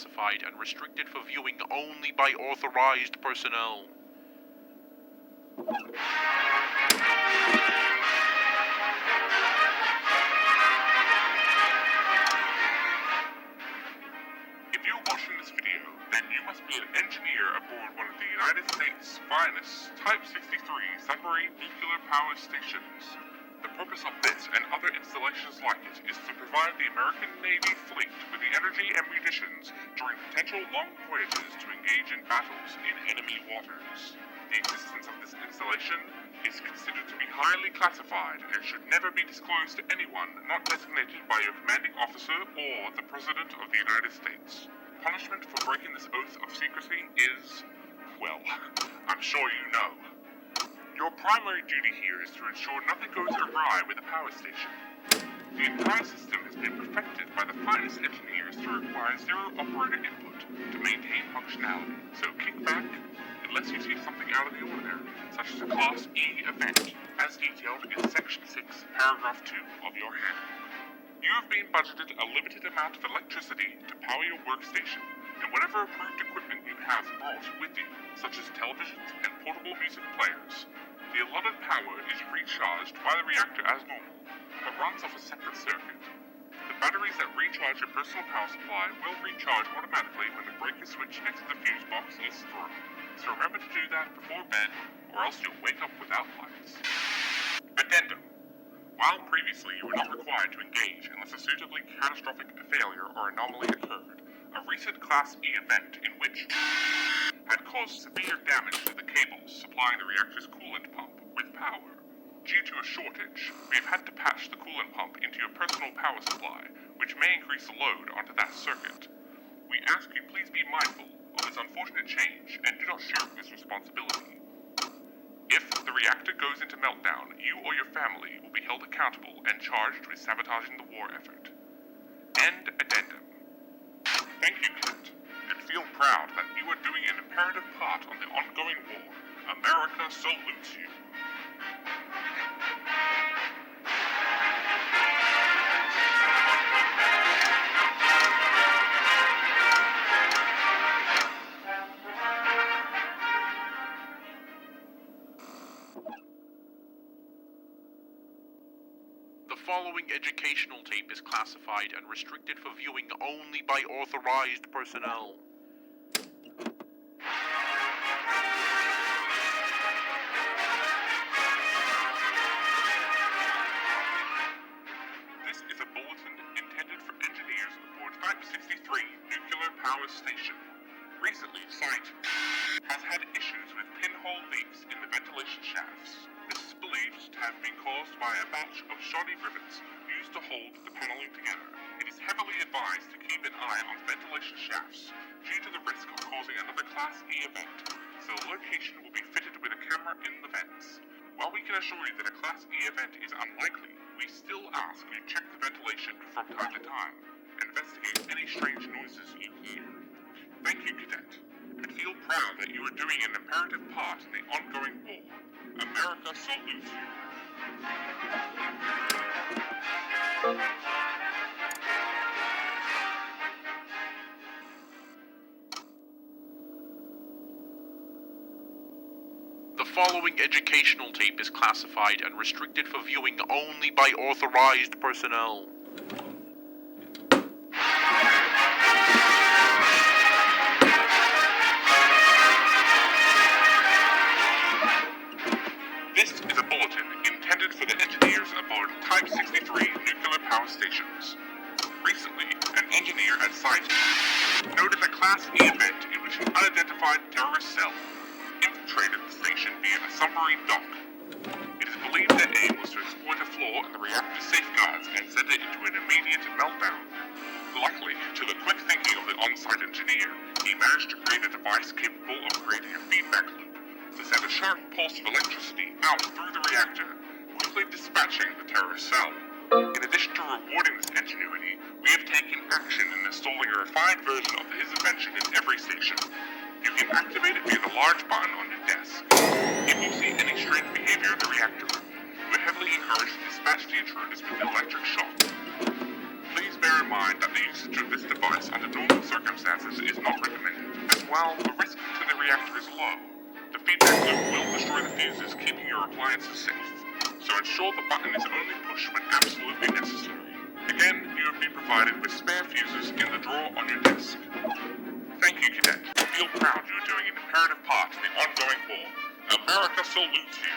classified and restricted for viewing only by authorized personnel. If you're watching this video, then you must be an engineer aboard one of the United States' finest Type 63 submarine nuclear power stations. The purpose of this and other installations like it is to provide the American Navy fleet with the energy and munitions during potential long voyages to engage in battles in enemy waters. The existence of this installation is considered to be highly classified and should never be disclosed to anyone not designated by your commanding officer or the President of the United States. Punishment for breaking this oath of secrecy is, well, I'm sure you know. Your primary duty here is to ensure nothing goes awry with the power station. The entire system has been perfected by the finest engineers to require zero operator input to maintain functionality. So kick back, unless you see something out of the ordinary, such as a Class E event, as detailed in Section 6, Paragraph 2 of your handbook. You have been budgeted a limited amount of electricity to power your workstation, and whatever approved equipment you have brought with you, such as televisions and portable music players. The allotted power is recharged by the reactor as normal, but runs off a separate circuit. The batteries that recharge your personal power supply will recharge automatically when the breaker switch next to the fuse box is thrown. So remember to do that before bed, or else you'll wake up without lights. Addendum. While previously you were not required to engage unless a suitably catastrophic failure or anomaly occurred, a recent Class E event in which had caused severe damage to the cables supplying the reactor's coolant pump with power. Due to a shortage, we have had to patch the coolant pump into your personal power supply, which may increase the load onto that circuit. We ask you please be mindful of this unfortunate change and do not shirk this responsibility. If the reactor goes into meltdown, you or your family will be held accountable and charged with sabotaging the war effort. End addendum. Thank you, Kent, and feel proud that you are doing an imperative part on the ongoing war. America salutes you. The following educational tape is classified and restricted for viewing only by authorized personnel. This is a bulletin intended for engineers aboard Type 63 Nuclear Power Station. Recently, site has had issues with pinhole leaks in the ventilation shafts. This is believed to have been caused by a batch of shoddy rivets used to hold the paneling together. It is heavily advised to keep an eye on ventilation shafts due to the risk of causing another Class E event, so the location will be fitted with a camera in the vents. While we can assure you that a Class E event is unlikely, we still ask you check the ventilation from time to time and investigate any strange noises you hear. Thank you, Cadet, and feel proud that you are doing an imperative part in the ongoing war. America salutes you. The following educational tape is classified and restricted for viewing only by authorized personnel. This is a bulletin intended for the engineers aboard Type 63 nuclear power stations. Recently, an engineer at site noted a Class E event in which an unidentified terrorist cell infiltrated the station via a submarine dock. It is believed their aim was to exploit a flaw in the reactor's safeguards and send it into an immediate meltdown. Luckily, to the quick thinking of the on-site engineer, he managed to create a device capable of creating a feedback loop to send a sharp pulse of electricity out through the reactor, quickly dispatching the terrorist cell. In addition to rewarding this ingenuity, we have taken action in installing a refined version of his invention in every station. You can activate it via the large button on your desk. If you see any strange behavior in the reactor, you are heavily encouraged to dispatch the intruders with an electric shock. Please bear bear in mind that the usage of this device under normal circumstances is not recommended, as while the risk to the reactor is low, the feedback loop will destroy the fuses, keeping your appliances safe. So ensure the button is only pushed when absolutely necessary. Again, you have been provided with spare fuses in the drawer on your desk. Thank you, Cadet. I feel proud you are doing an imperative part in the ongoing war. America salutes you.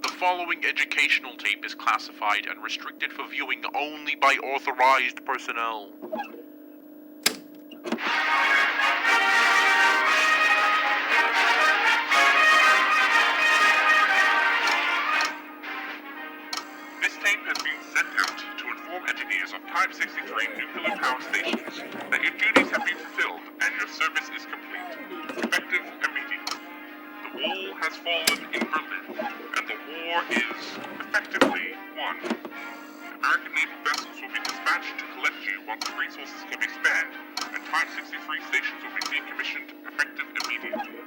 The following educational tape is classified and restricted for viewing only by authorized personnel. This tape has been sent out to inform engineers of Type 63 nuclear power stations that your duties have been fulfilled and your service is complete, effective immediately. The wall has fallen in Berlin, and the war is effectively won. American naval vessels will be dispatched to collect you once the resources can be spared, and Type 63 stations will be decommissioned effective immediately.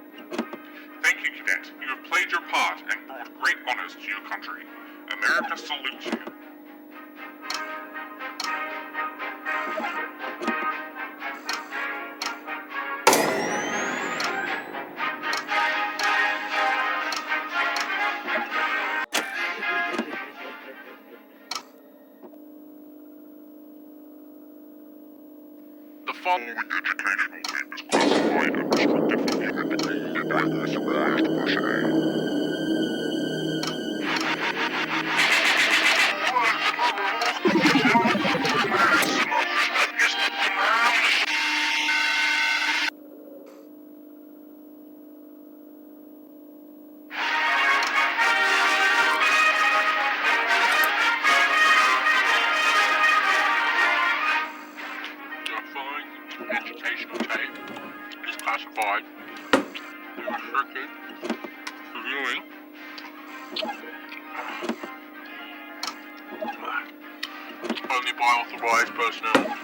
Thank you, Cadet. You have played your part and brought great honors to your country. America salutes you. The following Educational tape is classified and restricted for viewing only by authorized personnel. educational tape is classified and restricted for viewing only by authorized personnel.